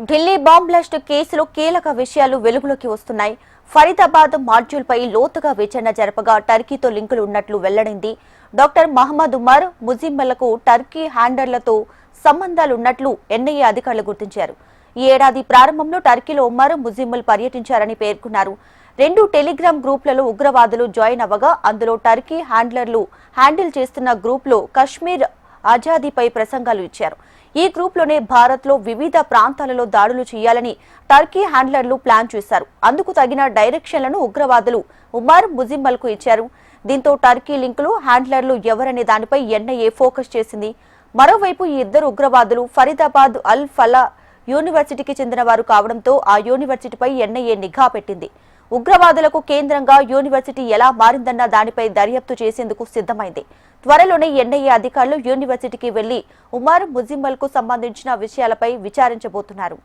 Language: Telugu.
ఢిల్లీ బాంబ్ బ్లాస్ట్ కేసులో కీలక విషయాలు వెలుగులోకి వస్తున్నాయి. ఫరీదాబాద్ మాడ్యూల్పై లోతుగా విచారణ జరపగా టర్కీతో లింకులు ఉన్నట్లు వెల్లడైంది. డాక్టర్ మహమ్మద్ ఉమర్ ముజిమ్మలకు టర్కీ హ్యాండర్లతో సంబంధాలున్నట్లు ఎన్ఐఏ అధికారులు గుర్తించారు. ఈ ఏడాది ప్రారంభంలో టర్కీలో ఉమర్ ముజిమ్మల్ పర్యటించారని పేర్కొన్నారు. 2 టెలిగ్రామ్ గ్రూపులలో ఉగ్రవాదులు జాయిన్ అవ్వగా అందులో టర్కీ హ్యాండిల్ చేస్తున్న గ్రూప్లో కశ్మీర్ ఆజాదీపై ప్రసంగాలు ఇచ్చారు. ఈ గ్రూప్లోనే భారత్లో వివిధ ప్రాంతాలలో దాడులు చేయాలని టర్కీ హ్యాండ్లర్లు ప్లాన్ చేశారు. అందుకు తగిన డైరెక్షన్లను ఉగ్రవాదులు ఉమర్ ముజిమ్మల్కు ఇచ్చారు. దీంతో టర్కీ లింకులు హ్యాండ్లర్లు ఎవరనే దానిపై ఎన్ఐఏ ఫోకస్ చేసింది. మరోవైపు ఈ ఇద్దరు ఉగ్రవాదులు ఫరీదాబాద్ అల్ ఫలా యూనివర్సిటీకి చెందిన వారు కావడంతో ఆ యూనివర్సిటీపై ఎన్ఐఏ నిఘా పెట్టింది. ఉగ్రవాదులకు కేంద్రంగా యూనివర్సిటీ ఎలా మారిందన్న దానిపై దర్యాప్తు చేసేందుకు సిద్ధమైంది. త్వరలోనే ఎన్ఐఏ అధికారులు యూనివర్సిటీకి వెళ్లి ఉమర్ ముజిమ్మల్కు సంబంధించిన విషయాలపై విచారించబోతున్నారు.